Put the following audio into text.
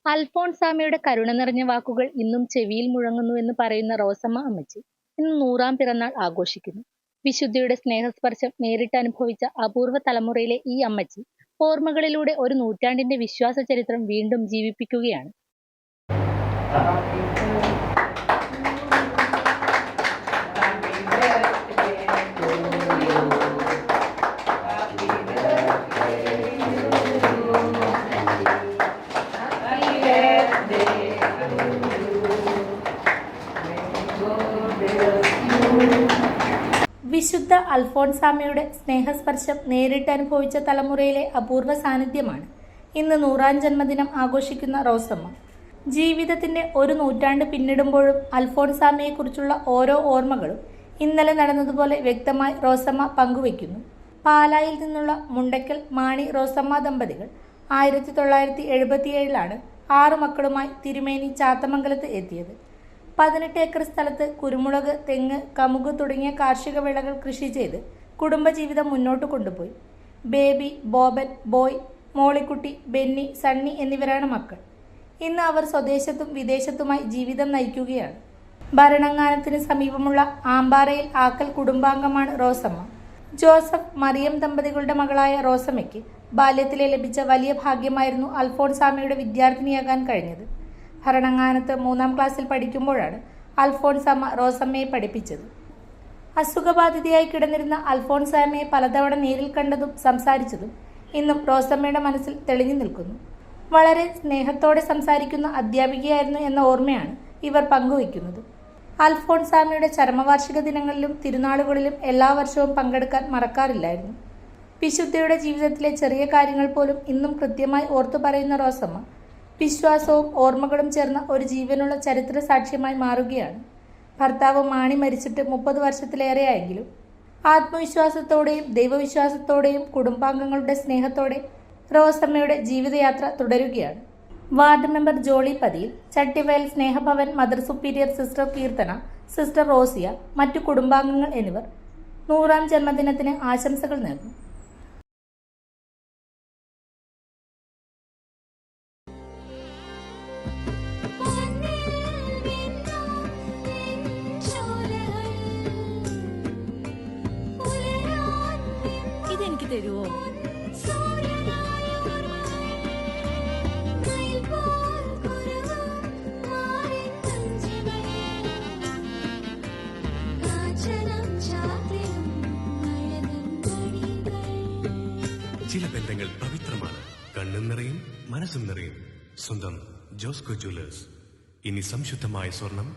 അൽഫോൺസാമ്മയുടെ കരുണ നിറഞ്ഞ വാക്കുകൾ ഇന്നും ചെവിയിൽ മുഴങ്ങുന്നുവെന്ന് പറയുന്ന റോസമ്മ അമ്മച്ചി ഇന്ന് 100-ാം പിറന്നാൾ ആഘോഷിക്കുന്നു. വിശുദ്ധിയുടെ സ്നേഹസ്പർശം നേരിട്ട് അനുഭവിച്ച അപൂർവ തലമുറയിലെ ഈ അമ്മച്ചി ഓർമ്മകളിലൂടെ ഒരു നൂറ്റാണ്ടിന്റെ വിശ്വാസ ചരിത്രം വീണ്ടും ജീവിപ്പിക്കുകയാണ്. വിശുദ്ധ അൽഫോൺസാമ്മയുടെ സ്നേഹസ്പർശം നേരിട്ട് അനുഭവിച്ച തലമുറയിലെ അപൂർവ സാന്നിധ്യമാണ് ഇന്ന് 100-ാം ജന്മദിനം ആഘോഷിക്കുന്ന റോസമ്മ. ജീവിതത്തിന്റെ ഒരു നൂറ്റാണ്ട് പിന്നിടുമ്പോഴും അൽഫോൺസാമ്മയെക്കുറിച്ചുള്ള ഓരോ ഓർമ്മകളും ഇന്നലെ നടന്നതുപോലെ വ്യക്തമായി റോസമ്മ പങ്കുവയ്ക്കുന്നു. പാലായിൽ നിന്നുള്ള മുണ്ടയ്ക്കൽ മാണി റോസമ്മ ദമ്പതികൾ 1977-ലാണ് 6 മക്കളുമായി തിരുമേനി ചാത്തമംഗലത്ത് എത്തിയത്. 18 ഏക്കർ സ്ഥലത്ത് കുരുമുളക്, തെങ്ങ്, കമുക് തുടങ്ങിയ കാർഷിക വിളകൾ കൃഷി ചെയ്ത് കുടുംബജീവിതം മുന്നോട്ട് കൊണ്ടുപോയി. ബേബി, ബോബൻ, ബോയ്, മോളിക്കുട്ടി, ബെന്നി, സണ്ണി എന്നിവരാണ് മക്കൾ. ഇന്ന് അവർ സ്വദേശത്തും വിദേശത്തുമായി ജീവിതം നയിക്കുകയാണ്. ഭരണങ്ങാനത്തിന് സമീപമുള്ള ആമ്പാറയിൽ ആക്കൽ കുടുംബാംഗമാണ് റോസമ്മ. ജോസഫ്, മറിയം ദമ്പതികളുടെ മകളായ റോസമ്മയ്ക്ക് ബാല്യത്തിലെ ലഭിച്ച വലിയ ഭാഗ്യമായിരുന്നു അൽഫോൺസാമ്മയുടെ വിദ്യാർത്ഥിനിയാകാൻ കഴിഞ്ഞത്. ഭരണങ്ങാനത്ത് 3-ാം ക്ലാസ്സിൽ പഠിക്കുമ്പോഴാണ് അൽഫോൺസാമ്മ റോസമ്മയെ പഠിപ്പിച്ചത്. അസുഖബാധിതയായി കിടന്നിരുന്ന അൽഫോൺസാമ്മയെ പലതവണ നേരിൽ കണ്ടതും സംസാരിച്ചതും ഇന്നും റോസമ്മയുടെ മനസ്സിൽ തെളിഞ്ഞു നിൽക്കുന്നു. വളരെ സ്നേഹത്തോടെ സംസാരിക്കുന്ന അധ്യാപികയായിരുന്നു എന്ന ഓർമ്മയാണ് ഇവർ പങ്കുവയ്ക്കുന്നത്. അൽഫോൺസാമ്മയുടെ ചരമവാർഷിക ദിനങ്ങളിലും തിരുനാളുകളിലും എല്ലാ വർഷവും പങ്കെടുക്കാൻ മറക്കാറില്ലായിരുന്നു. വിശുദ്ധയുടെ ജീവിതത്തിലെ ചെറിയ കാര്യങ്ങൾ പോലും ഇന്നും കൃത്യമായി ഓർത്തു പറയുന്ന റോസമ്മ വിശ്വാസവും ഓർമ്മകളും ചേർന്ന ഒരു ജീവനുള്ള ചരിത്ര സാക്ഷ്യമായി മാറുകയാണ്. ഭർത്താവ് മാണി മരിച്ചിട്ട് 30 വർഷത്തിലേറെയായെങ്കിലും ആത്മവിശ്വാസത്തോടെയും ദൈവവിശ്വാസത്തോടെയും കുടുംബാംഗങ്ങളുടെ സ്നേഹത്തോടെ റോസമ്മയുടെ ജീവിതയാത്ര തുടരുകയാണ്. വാർഡ് മെമ്പർ ജോളി പതിയിൽ, Chattivayal Snehabhavan mother superior sister Keerthana, sister Rosia, മറ്റു കുടുംബാംഗങ്ങൾ എന്നിവർ 100-ാം ജന്മദിനത്തിന് ആശംസകൾ നേർന്നു. ഇതെനിക്ക് തരുമോ? ചില ബന്ധങ്ങൾ പവിത്രമാണ്. കണ്ണും നിറയും മനസ്സും നിറയും. സ്വന്തം ജോസ്കോ ജ്വല്ലേഴ്സ്. ഇനി സംശുദ്ധമായ സ്വർണം